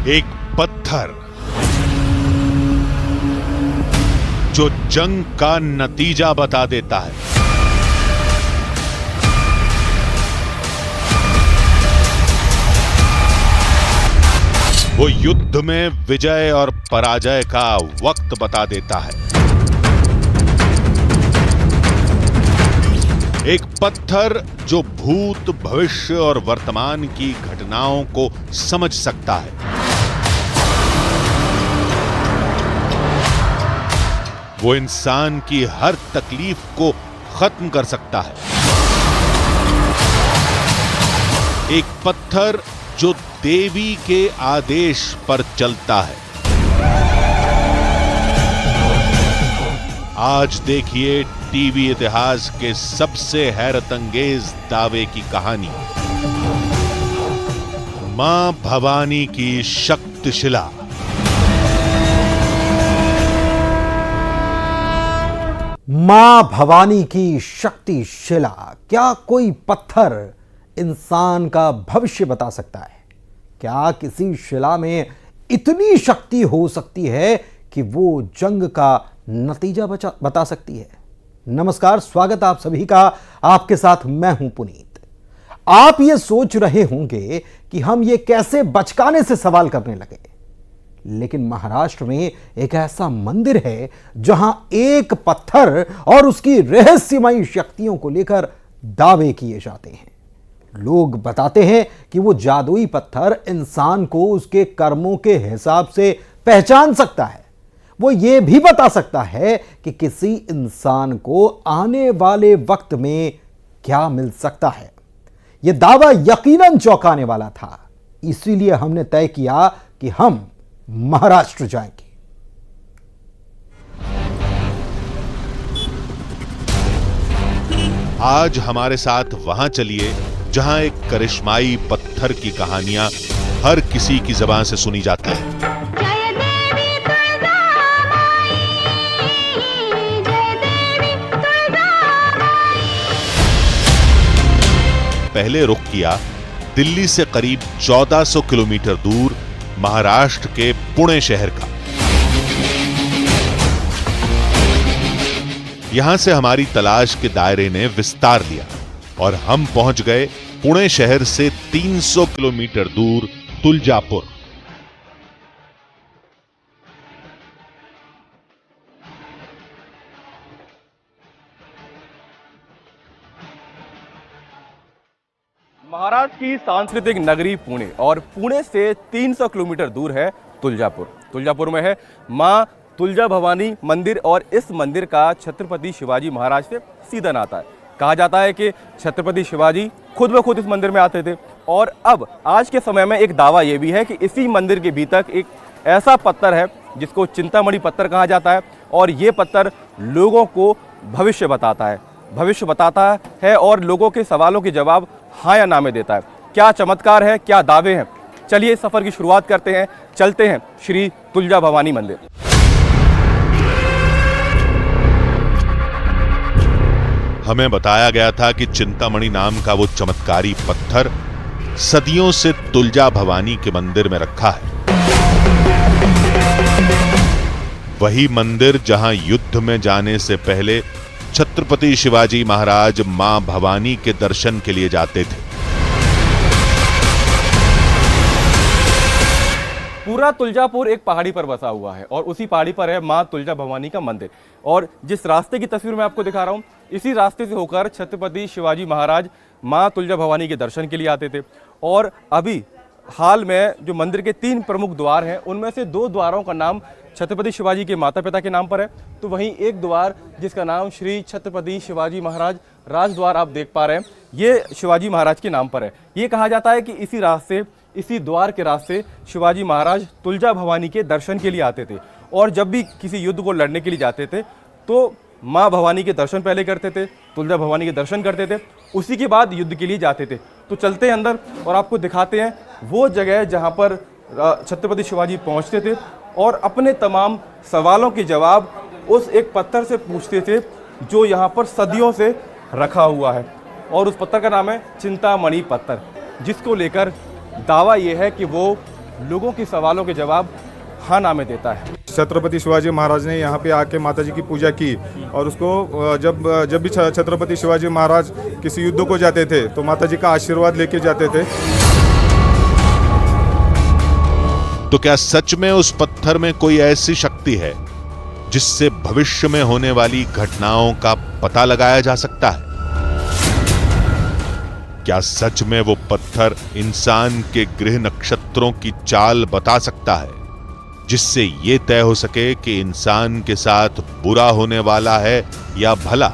एक पत्थर जो जंग का नतीजा बता देता है। वो युद्ध में विजय और पराजय का वक्त बता देता है। एक पत्थर जो भूत, भविष्य और वर्तमान की घटनाओं को समझ सकता है। वो इंसान की हर तकलीफ को खत्म कर सकता है। एक पत्थर जो देवी के आदेश पर चलता है। आज देखिए टीवी इतिहास के सबसे हैरतअंगेज दावे की कहानी, मां भवानी की शक्तिशिला। मां भवानी की शक्तिशिला। क्या कोई पत्थर इंसान का भविष्य बता सकता है? क्या किसी शिला में इतनी शक्ति हो सकती है कि वो जंग का नतीजा बता सकती है? नमस्कार, स्वागत आप सभी का। आपके साथ मैं हूं पुनीत। आप ये सोच रहे होंगे कि हम ये कैसे बचकाने से सवाल करने लगे, लेकिन महाराष्ट्र में एक ऐसा मंदिर है जहां एक पत्थर और उसकी रहस्यमयी शक्तियों को लेकर दावे किए जाते हैं। लोग बताते हैं कि वो जादुई पत्थर इंसान को उसके कर्मों के हिसाब से पहचान सकता है। वो ये भी बता सकता है कि किसी इंसान को आने वाले वक्त में क्या मिल सकता है। यह दावा यकीनन चौंकाने वाला था, इसीलिए हमने तय किया कि हम महाराष्ट्र जाएंगे। आज हमारे साथ वहां चलिए जहां एक करिश्माई पत्थर की कहानियां हर किसी की जुबान से सुनी जाती है। पहले रुख किया दिल्ली से करीब 1400 किलोमीटर दूर महाराष्ट्र के पुणे शहर का। यहां से हमारी तलाश के दायरे ने विस्तार लिया और हम पहुंच गए पुणे शहर से 300 किलोमीटर दूर तुलजापुर। महाराष्ट्र की सांस्कृतिक नगरी पुणे और पुणे से 300 किलोमीटर दूर है तुलजापुर। तुलजापुर में है मां तुलजा भवानी मंदिर और इस मंदिर का छत्रपति शिवाजी महाराज से सीधा नाता है। कहा जाता है कि छत्रपति शिवाजी खुद ब खुद इस मंदिर में आते थे और अब आज के समय में एक दावा यह भी है कि इसी मंदिर के भीतर एक ऐसा पत्थर है जिसको चिंतामणि पत्थर कहा जाता है और ये पत्थर लोगों को भविष्य बताता है और लोगों के सवालों के जवाब हाँ या ना में देता है। क्या चमत्कार है, क्या दावे हैं? चलिए इस सफर की शुरुआत करते हैं। चलते हैं श्री तुलजा भवानी मंदिर। हमें बताया गया था कि चिंतामणि नाम का वो चमत्कारी पत्थर सदियों से तुलजा भवानी के मंदिर में रखा है। वही मंदिर जहां युद्ध में जाने से पहले छत्रपति शिवाजी महाराज मां भवानी के दर्शन के लिए जाते थे। पूरा तुलजापुर एक पहाड़ी पर बसा हुआ है और उसी पहाड़ी पर है मां तुलजा भवानी का मंदिर। और जिस रास्ते की तस्वीर मैं आपको दिखा रहा हूं, इसी रास्ते से होकर छत्रपति शिवाजी महाराज मां तुलजा भवानी के दर्शन के लिए आते थे। और अभी हाल में जो मंदिर के 3 प्रमुख द्वार हैं, उनमें से 2 द्वारों का नाम छत्रपति शिवाजी के माता पिता के नाम पर है, तो वहीं एक द्वार जिसका नाम श्री छत्रपति शिवाजी महाराज राजद्वार आप देख पा रहे हैं, ये शिवाजी महाराज के नाम पर है। ये कहा जाता है कि इसी द्वार के रास्ते शिवाजी महाराज तुलजा भवानी के दर्शन के लिए आते थे और जब भी किसी युद्ध को लड़ने के लिए जाते थे तो माँ भवानी के दर्शन पहले करते थे, तुलजा भवानी के दर्शन करते थे, उसी के बाद युद्ध के लिए जाते थे। तो चलते हैं अंदर और आपको दिखाते हैं वो जगह जहाँ पर छत्रपति शिवाजी पहुँचते थे और अपने तमाम सवालों के जवाब उस एक पत्थर से पूछते थे जो यहाँ पर सदियों से रखा हुआ है। और उस पत्थर का नाम है चिंतामणि पत्थर, जिसको लेकर दावा यह है कि वो लोगों के सवालों के जवाब हाँ ना में देता है। छत्रपति शिवाजी महाराज ने यहाँ पे आके माता जी की पूजा की और उसको जब भी छत्रपति शिवाजी महाराज किसी युद्ध को जाते थे तो माता जी का आशीर्वाद लेके जाते थे। तो क्या सच में उस पत्थर में कोई ऐसी शक्ति है जिससे भविष्य में होने वाली घटनाओं का पता लगाया जा सकता है? क्या सच में वो पत्थर इंसान के ग्रह नक्षत्रों की चाल बता सकता है, जिससे ये तय हो सके कि इंसान के साथ बुरा होने वाला है या भला?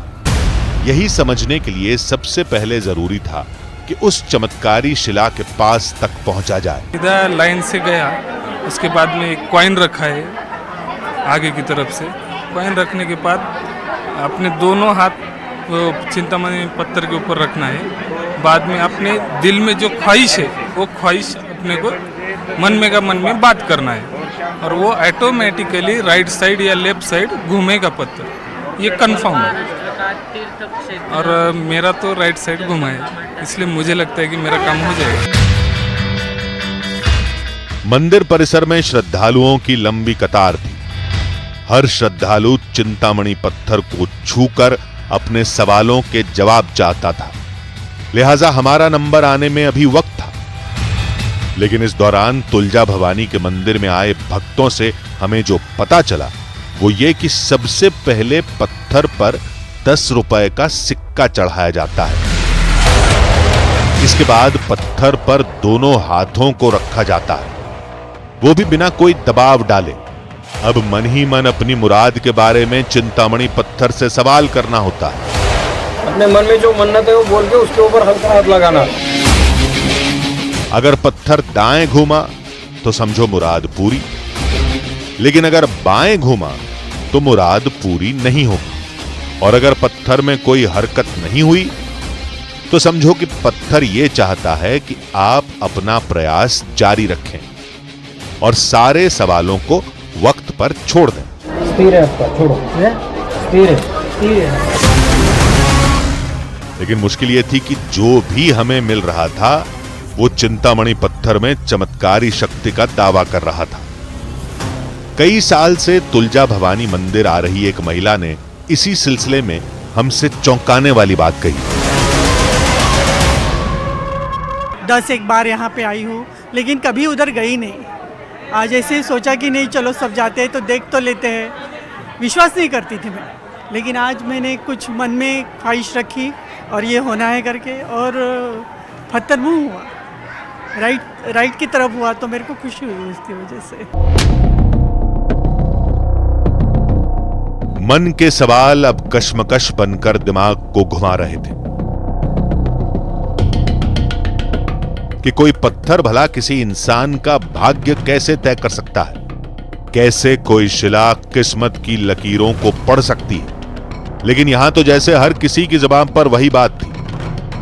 यही समझने के लिए सबसे पहले जरूरी था कि उस चमत्कारी शिला के पास तक पहुंचा जाए। इधर लाइन से गया, उसके बाद में एक कॉइन रखा है आगे की तरफ से। कॉइन रखने के बाद अपने दोनों हाथ वो चिंतामणि पत्थर के ऊपर रखना है। बाद में अपने दिल में जो ख्वाहिश है वो ख्वाहिश अपने को मन में बात करना है और वो ऑटोमेटिकली राइट साइड या लेफ्ट साइड घूमेगा पत्थर, ये कंफर्म है। और मेरा तो राइट साइड घुमा है, इसलिए मुझे लगता है कि मेरा काम हो जाएगा। मंदिर परिसर में श्रद्धालुओं की लंबी कतार थी। हर श्रद्धालु चिंतामणि पत्थर को छूकर अपने सवालों के जवाब चाहता था, लिहाजा हमारा नंबर आने में अभी वक्त था। लेकिन इस दौरान तुलजा भवानी के मंदिर में आए भक्तों से हमें जो पता चला वो ये कि सबसे पहले पत्थर पर 10 रुपए का सिक्का चढ़ाया जाता है। इसके बाद पत्थर पर दोनों हाथों को रखा जाता है, वो भी बिना कोई दबाव डाले। अब मन ही मन अपनी मुराद के बारे में चिंतामणि पत्थर से सवाल करना होता है। अपने मन में जो मन्नत है वो बोल के उसके ऊपर हल्का हाथ लगाना। अगर पत्थर दाएं घूमा तो समझो मुराद पूरी, लेकिन अगर बाएं घूमा तो मुराद पूरी नहीं होगी। और अगर पत्थर में कोई हरकत नहीं हुई तो समझो कि पत्थर यह चाहता है कि आप अपना प्रयास जारी रखें और सारे सवालों को वक्त पर छोड़ दें। स्थिर है आपका, छोड़ो, स्थिर है, स्थिर है। लेकिन मुश्किल यह थी कि जो भी हमें मिल रहा था वो चिंतामणि पत्थर में चमत्कारी शक्ति का दावा कर रहा था। कई साल से तुलजा भवानी मंदिर आ रही एक महिला ने इसी सिलसिले में हमसे चौंकाने वाली बात कही। 10 एक बार यहाँ पे आई हूँ, लेकिन कभी उधर गई नहीं। आज ऐसे ही सोचा कि नहीं चलो सब जाते हैं तो देख तो लेते हैं। विश्वास नहीं करती थी मैं, लेकिन आज मैंने कुछ मन में ख्वाहिश रखी और ये होना है करके, और पत्थर मुंह हुआ, राइट की तरफ हुआ, तो मेरे को खुशी हुई उसकी वजह से। मन के सवाल अब कश्मकश बनकर दिमाग को घुमा रहे थे कि कोई पत्थर भला किसी इंसान का भाग्य कैसे तय कर सकता है, कैसे कोई शिला किस्मत की लकीरों को पढ़ सकती है। लेकिन यहां तो जैसे हर किसी की जुबान पर वही बात थी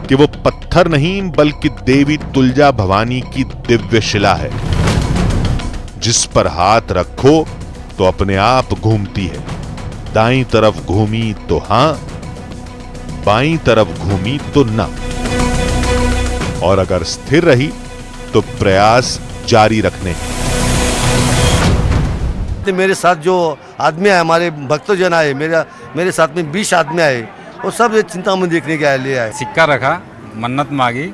कि वो पत्थर नहीं बल्कि देवी तुलजा भवानी की दिव्य शिला है, जिस पर हाथ रखो तो अपने आप घूमती है। दाईं तरफ घूमी तो हां, बाईं तरफ घूमी तो ना, और अगर स्थिर रही तो प्रयास जारी रखने। मेरे साथ जो आदमी आए, हमारे भक्तजन आए, मेरे साथ में 20 आदमी आए, वो सब ये चिंतामणि देखने के लिए आए। सिक्का रखा, मन्नत मांगी,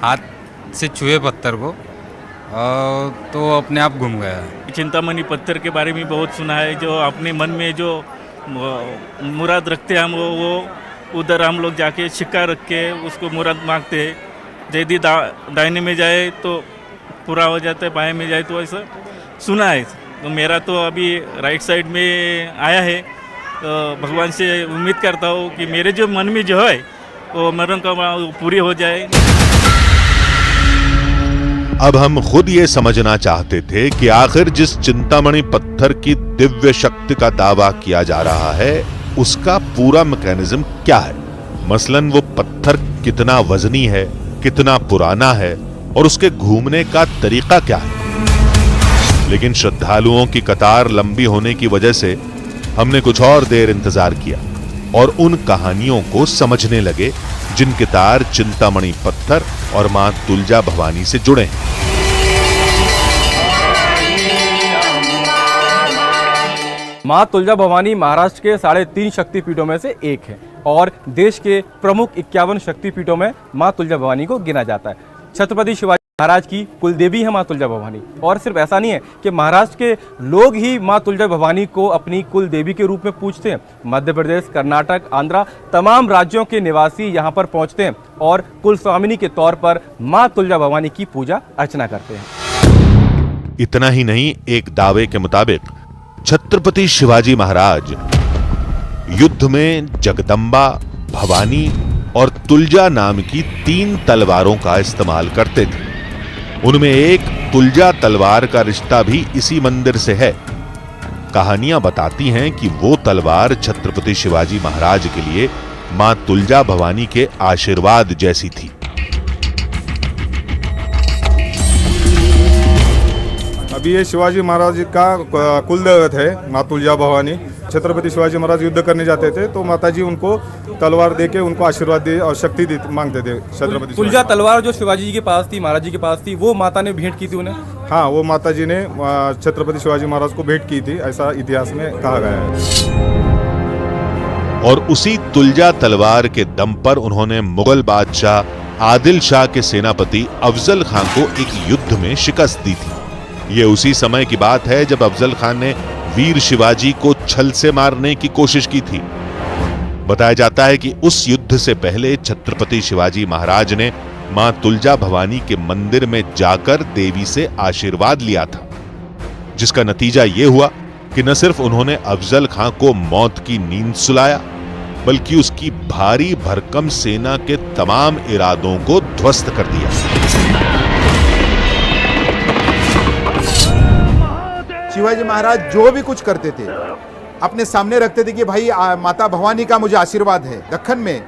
हाथ से छुए पत्थर को, तो अपने आप घूम गया। चिंतामणि पत्थर के बारे में बहुत सुना है। जो अपने मन में जो मुराद रखते हैं हम, वो उधर हम लोग जाके सिक्का रख के उसको मुराद मांगते हैं। यदि दाहिने में जाए तो पूरा हो जाता है, बाएं में जाए तो ऐसा सुना है। तो मेरा तो अभी राइट साइड में आया है, तो भगवान से उम्मीद करता हूँ कि मेरे जो मन में जो है वो मनोकामना पूरी हो जाए। अब हम खुद ये समझना चाहते थे कि आखिर जिस चिंतामणि पत्थर की दिव्य शक्ति का दावा किया जा रहा है उसका पूरा मैकेनिज्म क्या है। मसलन वो पत्थर कितना वजनी है, कितना पुराना है और उसके घूमने का तरीका क्या है। लेकिन श्रद्धालुओं की कतार लंबी होने की वजह से हमने कुछ और देर इंतजार किया और उन कहानियों को समझने लगे जिनके तार चिंतामणि पत्थर और मां तुलजा भवानी से जुड़े हैं। माँ तुलजा भवानी महाराष्ट्र के 3.5 शक्तिपीठों में से एक है और देश के प्रमुख 51 शक्तिपीठों में माँ तुलजा भवानी को गिना जाता है। छत्रपति शिवाजी महाराज की कुलदेवी है माँ तुलजा भवानी। और सिर्फ ऐसा नहीं है कि महाराष्ट्र के लोग ही माँ तुलजा भवानी को अपनी कुलदेवी के रूप में पूजते हैं। मध्य प्रदेश, कर्नाटक, आंध्रा तमाम राज्यों के निवासी यहाँ पर पहुँचते हैं और कुलस्वामिनी के तौर पर माँ तुलजा भवानी की पूजा अर्चना करते हैं। इतना ही नहीं, एक दावे के मुताबिक छत्रपति शिवाजी महाराज युद्ध में जगदम्बा, भवानी और तुलजा नाम की 3 तलवारों का इस्तेमाल करते थे। उनमें एक तुलजा तलवार का रिश्ता भी इसी मंदिर से है। कहानियां बताती हैं कि वो तलवार छत्रपति शिवाजी महाराज के लिए मां तुलजा भवानी के आशीर्वाद जैसी थी। अभी ये शिवाजी महाराज का कुलदेवत है माँ तुलजा भवानी। छत्रपति शिवाजी महाराज युद्ध करने जाते थे तो माता जी उनको तलवार देके उनको आशीर्वाद दे और शक्ति मांगते थे। छत्रपति तुलजा तलवार जो शिवाजी जी के पास थी, महाराज जी के पास थी, वो माता ने भेंट की थी उन्हें। हाँ, वो माता जी ने छत्रपति शिवाजी महाराज को भेंट की थी, ऐसा इतिहास में कहा गया है। और उसी तुलजा तलवार के दम पर उन्होंने मुगल बादशाह आदिल शाह के सेनापति अफजल खान को एक युद्ध में शिकस्त दी थी। ये उसी समय की बात है जब अफजल खान ने वीर शिवाजी को छल से मारने की कोशिश की थी। बताया जाता है कि उस युद्ध से पहले छत्रपति शिवाजी महाराज ने मां तुलजा भवानी के मंदिर में जाकर देवी से आशीर्वाद लिया था, जिसका नतीजा यह हुआ कि न सिर्फ उन्होंने अफजल खां को मौत की नींद सुलाया, बल्कि उसकी भारी भरकम सेना के तमाम इरादों को ध्वस्त कर दिया। शिवाजी महाराज जो भी कुछ करते थे अपने सामने रखते थे कि भाई माता भवानी का मुझे आशीर्वाद है। दक्कन में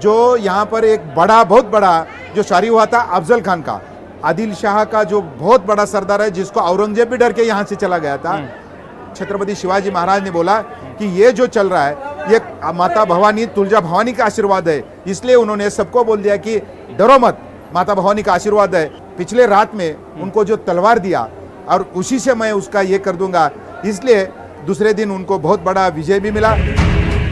जो यहाँ पर एक बहुत बड़ा जो शारी हुआ था अफजल खान का, आदिल शाह का जो बहुत बड़ा सरदार है जिसको औरंगजेब भी डर के यहाँ से चला गया था। छत्रपति शिवाजी महाराज ने बोला कि ये जो चल रहा है ये माता भवानी तुलजा भवानी का आशीर्वाद है, इसलिए उन्होंने सबको बोल दिया कि डरो मत, माता भवानी का आशीर्वाद है। पिछले रात में उनको जो तलवार दिया और उसी से मैं उसका ये कर दूंगा, इसलिए दूसरे दिन उनको बहुत बड़ा विजय भी मिला।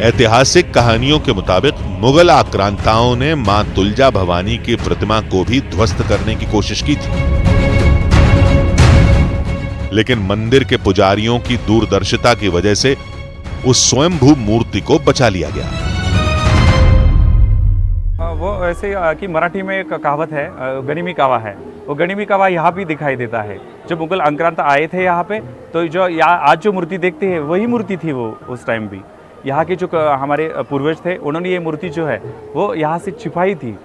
ऐतिहासिक कहानियों के मुताबिक मुगल आक्रांताओं ने मां तुलजा भवानी की प्रतिमा को भी ध्वस्त करने की कोशिश की थी, लेकिन मंदिर के पुजारियों की दूरदर्शिता की वजह से उस स्वयंभू मूर्ति को बचा लिया गया। वो ऐसे कि मराठी में एक कहावत है, गनिमी कावा है, वो गनिमी कावा यहाँ भी दिखाई देता है। जब मुगल आक्रांत आए थे यहाँ पे तो जो आज जो मूर्ति देखते हैं वही मूर्ति थी वो उस टाइम भी। यहाँ के जो हमारे पूर्वज थे उन्होंने ये मूर्ति जो है वो यहाँ से छिपाई थी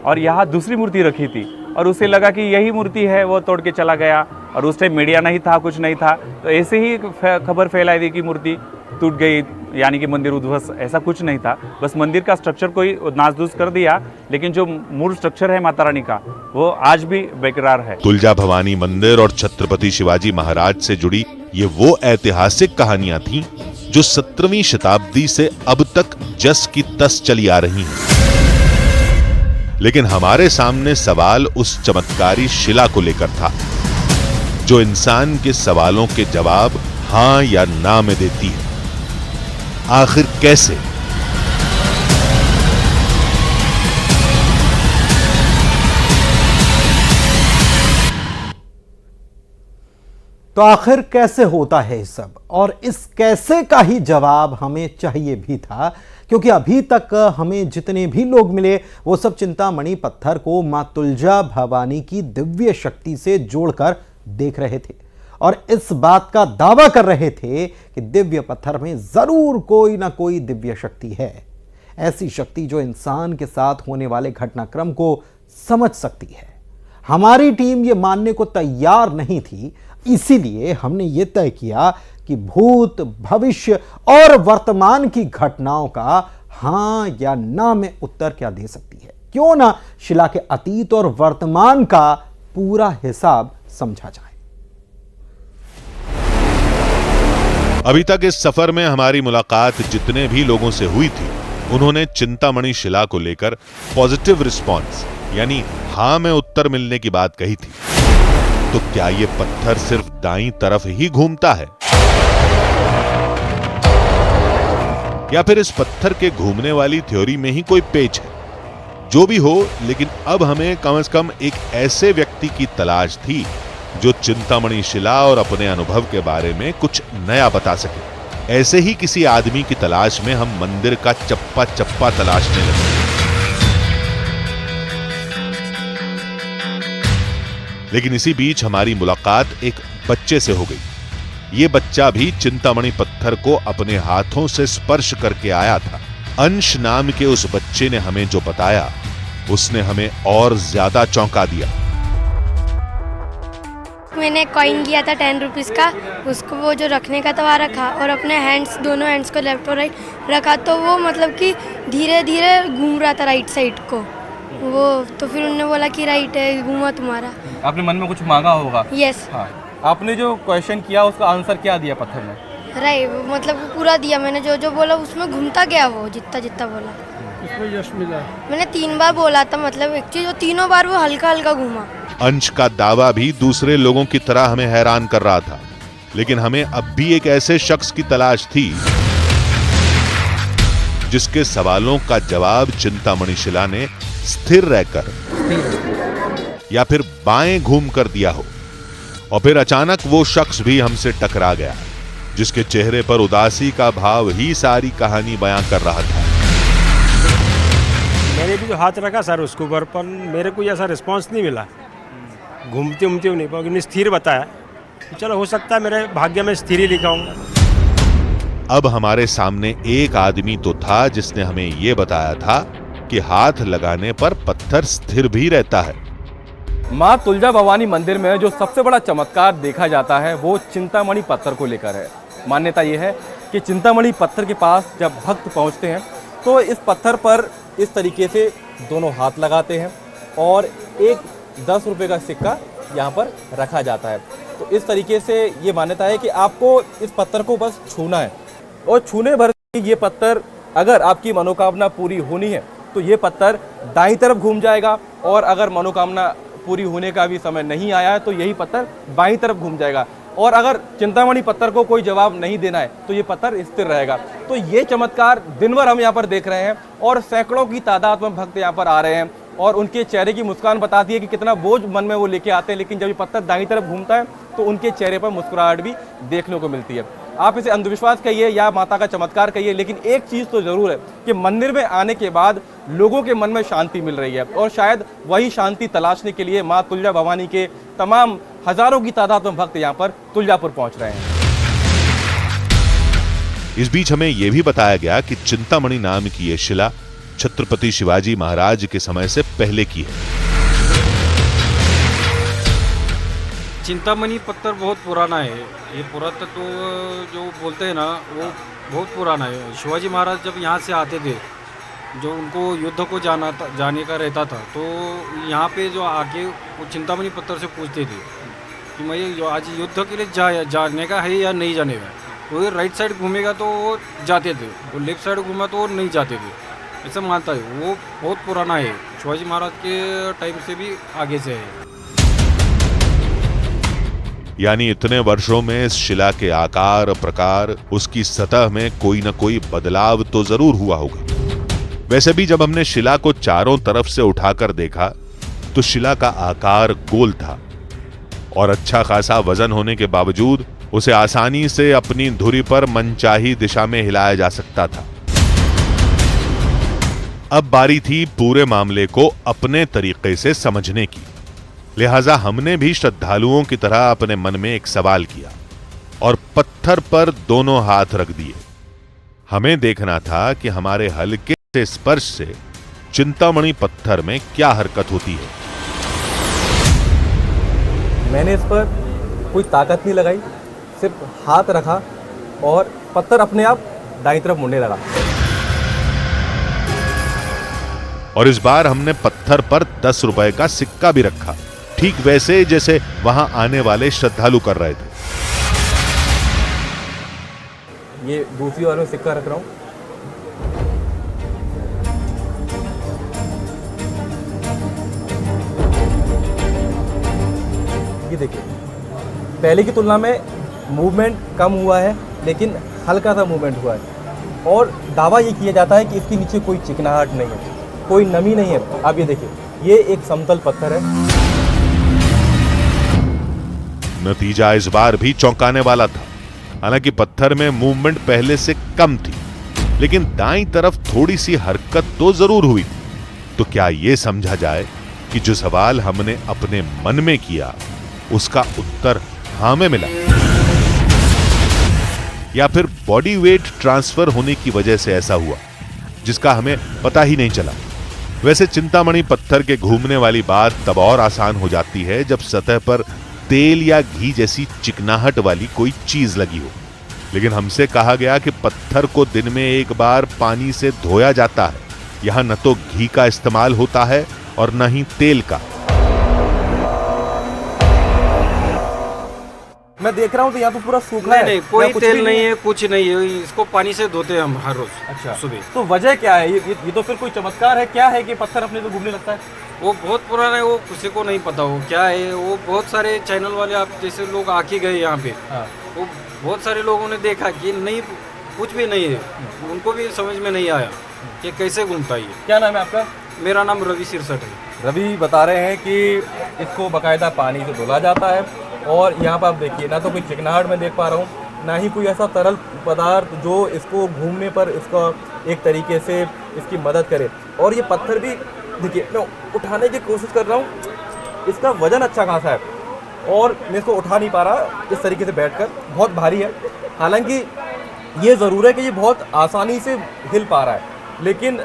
और यहाँ दूसरी मूर्ति रखी थी और उसे लगा कि यही मूर्ति है, वो तोड़ के चला गया। और उस टाइम मीडिया नहीं था, कुछ नहीं था, तो ऐसे ही खबर फैलाई थी कि मूर्ति टूट गई, यानी कि मंदिर उद्ध्वस्त, ऐसा कुछ नहीं था। बस मंदिर का स्ट्रक्चर कोई नासधूस कर दिया, लेकिन जो मूल स्ट्रक्चर है माता रानी का वो आज भी बेकरार है। तुलजा भवानी मंदिर और छत्रपति शिवाजी महाराज से जुड़ी ये वो ऐतिहासिक कहानियां थीं जो 17वीं शताब्दी से अब तक जस की तस चली आ रही हैं। लेकिन हमारे सामने सवाल उस चमत्कारी शिला को लेकर था जो इंसान के सवालों के जवाब हां या ना में देती है। आखिर कैसे? तो आखिर कैसे होता है ये सब, और इस कैसे का ही जवाब हमें चाहिए भी था, क्योंकि अभी तक हमें जितने भी लोग मिले वो सब चिंतामणि पत्थर को मां तुलजा भवानी की दिव्य शक्ति से जोड़कर देख रहे थे और इस बात का दावा कर रहे थे कि दिव्य पत्थर में जरूर कोई ना कोई दिव्य शक्ति है, ऐसी शक्ति जो इंसान के साथ होने वाले घटनाक्रम को समझ सकती है। हमारी टीम ये मानने को तैयार नहीं थी, इसीलिए हमने ये तय किया कि भूत, भविष्य और वर्तमान की घटनाओं का हां या ना में उत्तर क्या दे सकती है। क्यों ना शिला के अतीत और वर्तमान का पूरा हिसाब समझा जाए। अभी तक इस सफर में हमारी मुलाकात जितने भी लोगों से हुई थी, उन्होंने चिंतामणि शिला को लेकर पॉजिटिव रिस्पॉन्स यानी हां में उत्तर मिलने की बात कही थी। तो क्या यह पत्थर सिर्फ दाईं तरफ ही घूमता है? या फिर इस पत्थर के घूमने वाली थ्योरी में ही कोई पेच है? जो भी हो, लेकिन अब हमें कम से कम एक ऐसे व्यक्ति की तलाश थी जो चिंतामणि शिला और अपने अनुभव के बारे में कुछ नया बता सके। ऐसे ही किसी आदमी की तलाश में हम मंदिर का चप्पा चप्पा तलाशने लगे। लेकिन इसी बीच हमारी मुलाकात एक बच्चे से हो गई। ये बच्चा भी चिंतामणि पत्थर को अपने हाथों से स्पर्श करके आया था। अंश नाम के उस बच्चे ने हमें जो बताया, उसने हमें और ज्यादा चौंका दिया। मैंने कॉइन लिया था 10 रुपीज़ का, उसको वो जो रखने का था वहाँ रखा और अपने दोनों हैंड्स को लेफ्ट और राइट रखा, तो वो मतलब कि धीरे धीरे घूम रहा था राइट साइड को वो। तो फिर उन्होंने बोला कि राइट है, घूमा तुम्हारा। आपने मन में कुछ मांगा होगा? यस। हाँ, आपने जो क्वेश्चन किया उसका आंसर क्या दिया पत्थर ने? राइट, मतलब पूरा दिया मैंने, जो जो बोला उसमें घूमता गया वो, जितना जितना बोला उसमें यश मिला। मैंने 3 बार बोला था, मतलब एक चीज, वो तीनों बार वो हल्का हल्का घूमा। अंश का दावा भी दूसरे लोगों की तरह हमें हैरान कर रहा था, लेकिन हमें अब भी एक ऐसे शख्स की तलाश थी जिसके सवालों का जवाब चिंतामणि शिला ने स्थिर रहकर या फिर बाएं घूम कर दिया हो। और फिर अचानक वो शख्स भी हमसे टकरा गया, जिसके चेहरे पर उदासी का भाव ही सारी कहानी बयां कर रहा था। मैंने भी जो हाथ रखा सर उसके ऊपर, पर मेरे को ऐसा रिस्पांस नहीं मिला। घूमते घूमते नहीं पाओगे, स्थिर बताया। चलो हो सकता है मेरे भाग्य में स्थिर ही लिखा होगा। अब हमारे सामने एक आदमी तो था जिसने हमें यह बताया था कि हाथ लगाने पर पत्थर स्थिर भी रहता है। माँ तुलजा भवानी मंदिर में जो सबसे बड़ा चमत्कार देखा जाता है वो चिंतामणि पत्थर को लेकर है। मान्यता यह है कि चिंतामणि पत्थर के पास जब भक्त पहुंचते हैं तो इस पत्थर पर इस तरीके से दोनों हाथ लगाते हैं और एक 10 रुपये का सिक्का यहाँ पर रखा जाता है। तो इस तरीके से ये मान्यता है कि आपको इस पत्थर को बस छूना है और छूने भर ये पत्थर, अगर आपकी मनोकामना पूरी होनी है तो ये पत्थर दाईं तरफ घूम जाएगा, और अगर मनोकामना पूरी होने का भी समय नहीं आया है तो यही पत्थर बाईं तरफ घूम जाएगा। और अगर चिंतामणि पत्थर को कोई जवाब नहीं देना है तो ये पत्थर स्थिर रहेगा। तो ये चमत्कार दिन भर हम यहाँ पर देख रहे हैं और सैकड़ों की तादाद में भक्त यहाँ पर आ रहे हैं और उनके चेहरे की मुस्कान बताती है कि कितना बोझ मन में वो लेके आते हैं, लेकिन जब ये पत्थर दाईं तरफ घूमता है तो उनके चेहरे पर मुस्कुराहट भी देखने को मिलती है। आप इसे अंधविश्वास कहिए या माता का चमत्कार कहिए, लेकिन एक चीज़ तो ज़रूर है कि मंदिर में आने के बाद लोगों के मन में शांति मिल रही है और शायद वही शांति तलाशने के लिए माँ तुलजा भवानी के तमाम हजारों की तादाद में भक्त यहाँ पर तुलजापुर पहुँच रहे हैं। इस बीच हमें यह भी बताया गया कि चिंतामणि नाम की यह शिला छत्रपति शिवाजी महाराज के समय से पहले की है। चिंतामणि पत्थर बहुत पुराना है। ये पुरातत्व जो बोलते हैं ना, वो बहुत पुराना है। शिवाजी महाराज जब यहाँ से आते थे, जो उनको युद्ध को जाने का रहता था, तो यहाँ पे जो आके वो चिंतामणि पत्थर से पूछते थे कि मैं जो आज युद्ध के लिए जाने का है या नहीं जाने का। वो राइट साइड घूमेगा तो वो जाते थे, वो लेफ्ट साइड घूमा तो वो नहीं जाते थे, ऐसा मानता है। वो बहुत पुराना है, शिवाजी महाराज के टाइम से भी आगे से है। यानी इतने वर्षों में इस शिला के आकार, प्रकार, उसकी सतह में कोई न कोई बदलाव तो जरूर हुआ होगा। वैसे भी जब हमने शिला को चारों तरफ से उठाकर देखा तो शिला का आकार गोल था और अच्छा खासा वजन होने के बावजूद उसे आसानी से अपनी धुरी पर मनचाही दिशा में हिलाया जा सकता था। अब बारी थी पूरे मामले को अपने तरीके से समझने की। लिहाजा हमने भी श्रद्धालुओं की तरह अपने मन में एक सवाल किया और पत्थर पर दोनों हाथ रख दिए। हमें देखना था कि हमारे हल्के से स्पर्श से चिंतामणि पत्थर में क्या हरकत होती है। मैंने इस पर कोई ताकत नहीं लगाई, सिर्फ हाथ रखा और पत्थर अपने आप दाईं तरफ मुड़ने लगा। और इस बार हमने पत्थर पर 10 रुपए का सिक्का भी रखा, ठीक वैसे जैसे वहां आने वाले श्रद्धालु कर रहे थे। ये दूसरी बार में सिक्का रख रहा हूं। ये देखिए, पहले की तुलना में मूवमेंट कम हुआ है, लेकिन हल्का सा मूवमेंट हुआ है। और दावा ये किया जाता है कि इसके नीचे कोई चिकनाहट नहीं है, कोई नमी नहीं है। आप ये देखिए, ये एक समतल पत्थर है। नतीजा इस बार भी चौंकाने वाला था। हालांकि पत्थर में मूवमेंट पहले से कम थी, लेकिन दाईं तरफ थोड़ी सी हरकत तो जरूर हुई थी। तो क्या यह समझा जाए कि जो सवाल हमने अपने मन में किया उसका उत्तर हां में मिला, या फिर बॉडी वेट ट्रांसफर होने की वजह से ऐसा हुआ जिसका हमें पता ही नहीं चला। वैसे चिंतामणि पत्थर के घूमने वाली बात तब और आसान हो जाती है जब सतह पर तेल या घी जैसी चिकनाहट वाली कोई चीज लगी हो। लेकिन हमसे कहा गया कि पत्थर को दिन में एक बार पानी से धोया जाता है। यहां न तो घी का इस्तेमाल होता है और न ही तेल का। मैं देख रहा हूँ तो यहाँ तो पूरा सूखा है। नहीं, कोई तेल नहीं है, कुछ नहीं है। इसको पानी से धोते हैं हम हर रोज। अच्छा, सुबह। तो वजह क्या है? ये तो फिर कोई चमत्कार है क्या है कि पत्थर अपने तो घूमने लगता है? वो बहुत पुराना है, वो किसी को नहीं पता वो क्या है। वो बहुत सारे चैनल वाले आप जैसे लोग आके गए यहाँ पे। हाँ। वो बहुत सारे लोगों ने देखा कि नहीं, कुछ भी नहीं है। उनको भी समझ में नहीं आया कि कैसे घूमता है। क्या नाम है आपका? मेरा नाम रवि सिरसट है। रवि बता रहे हैं कि इसको बाकायदा पानी से धुला जाता है, और यहाँ पर आप देखिए ना तो कोई चिकनाहट में देख पा रहा हूँ, ना ही कोई ऐसा तरल पदार्थ जो इसको घूमने पर इसका एक तरीके से इसकी मदद करे। और ये पत्थर भी देखिए, मैं उठाने की कोशिश कर रहा हूँ, इसका वजन अच्छा खासा है और मैं इसको उठा नहीं पा रहा इस तरीके से बैठकर, बहुत भारी है। हालांकि ये ज़रूर है कि ये बहुत आसानी से हिल पा रहा है, लेकिन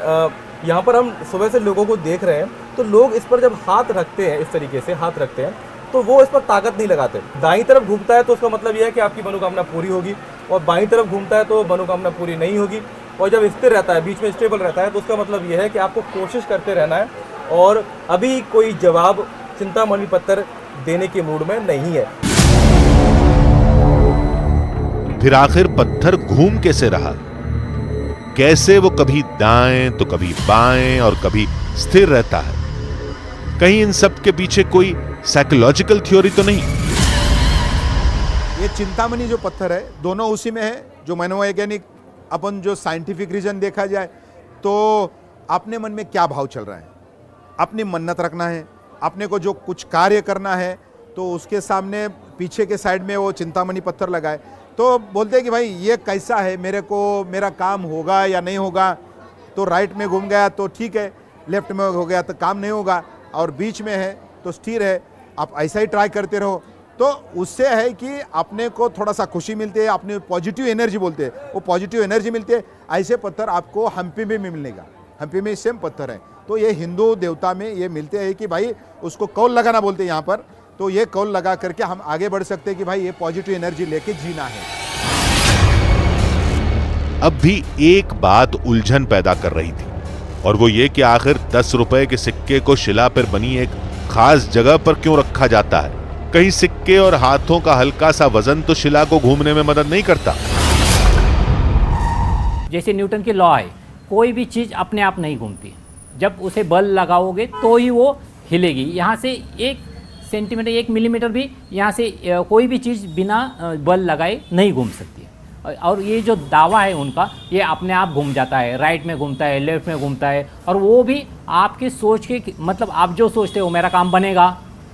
यहाँ पर हम सुबह से लोगों को देख रहे हैं तो लोग इस पर जब हाथ रखते हैं, इस तरीके से हाथ रखते हैं, तो वो इस पर ताकत नहीं लगाते। दाईं तरफ घूमता है तो उसका मतलब यह है कि आपकी मनोकामना पूरी होगी, और बाईं तरफ घूमता है तो मनोकामना पूरी नहीं होगी। और जब स्थिर रहता है, बीच में स्टेबल रहता है, तो उसका मतलब यह है कि आपको कोशिश करते रहना है। और अभी कोई जवाब चिंतामणि पत्थर देने के मूड में नहीं है। फिर आखिर पत्थर घूम कैसे रहा? कैसे वो कभी दाएं तो कभी बाएं और कभी स्थिर रहता है? कहीं इन सब के पीछे कोई साइकोलॉजिकल थ्योरी तो नहीं? ये चिंतामणि जो पत्थर है, दोनों उसी में है। जो मनोवैज्ञानिक अपन जो साइंटिफिक रीजन देखा जाए तो अपने मन में क्या भाव चल रहा है, अपनी मन्नत रखना है, अपने को जो कुछ कार्य करना है, तो उसके सामने पीछे के साइड में वो चिंतामणि पत्थर लगाए तो बोलते हैं कि भाई ये कैसा है, मेरा काम होगा या नहीं होगा। तो राइट में घूम गया तो ठीक है, लेफ्ट में हो गया तो काम नहीं होगा, और बीच में है तो स्थिर है। आप ऐसा ही ट्राई करते रहो, तो उससे है कि अपने को थोड़ा सा खुशी मिलती है, अपने पॉजिटिव एनर्जी बोलते हैं, वो पॉजिटिव एनर्जी मिलती है। ऐसे पत्थर आपको हम्पी में मिलेगा। हम्पी में सेम पत्थर है, तो ये हिंदू देवता में ये मिलते हैं कि भाई उसको कौल लगाना बोलते हैं यहाँ पर। तो ये कौल लगा करके हम आगे बढ़ सकते हैं कि भाई ये पॉजिटिव एनर्जी लेके जीना है। अब भी एक बात उलझन पैदा कर रही थी, और वो ये कि आखिर 10 रुपए के सिक्के को शिला पर बनी एक खास जगह पर क्यों रखा जाता है? कहीं सिक्के और हाथों का हल्का सा वजन तो शिला को घूमने में मदद नहीं करता? जैसे न्यूटन की लॉ है, कोई भी चीज़ अपने आप नहीं घूमती, जब उसे बल लगाओगे तो ही वो हिलेगी। यहाँ से 1 सेंटीमीटर 1 मिलीमीटर भी यहाँ से कोई भी चीज़ बिना बल लगाए नहीं घूम सकती है। और ये जो दावा है उनका, ये अपने आप घूम जाता है, राइट में घूमता है, लेफ्ट में घूमता है, और वो भी आपकी सोच के, मतलब आप जो सोचते हो मेरा काम बनेगा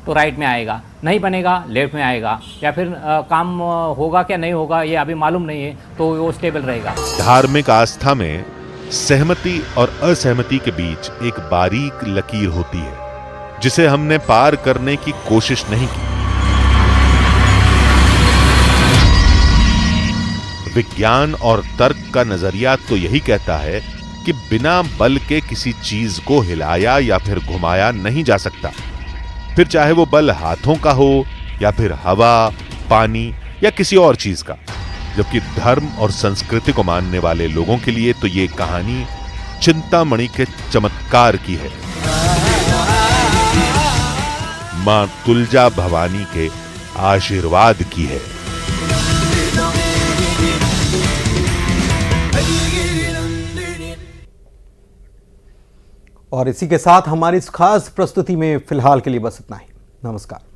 तो राइट में आएगा, नहीं बनेगा लेफ्ट में आएगा, या फिर काम होगा क्या नहीं होगा ये अभी मालूम नहीं है, तो वो स्टेबल रहेगा। धार्मिक आस्था में सहमति और असहमति के बीच एक बारीक लकीर होती है जिसे हमने पार करने की कोशिश नहीं की। विज्ञान और तर्क का नजरिया तो यही कहता है कि बिना बल के किसी चीज को हिलाया या फिर घुमाया नहीं जा सकता, फिर चाहे वो बल हाथों का हो या फिर हवा, पानी या किसी और चीज का। जबकि धर्म और संस्कृति को मानने वाले लोगों के लिए तो ये कहानी चिंतामणि के चमत्कार की है, मां तुलजा भवानी के आशीर्वाद की है। और इसी के साथ हमारी इस खास प्रस्तुति में फिलहाल के लिए बस इतना ही। नमस्कार।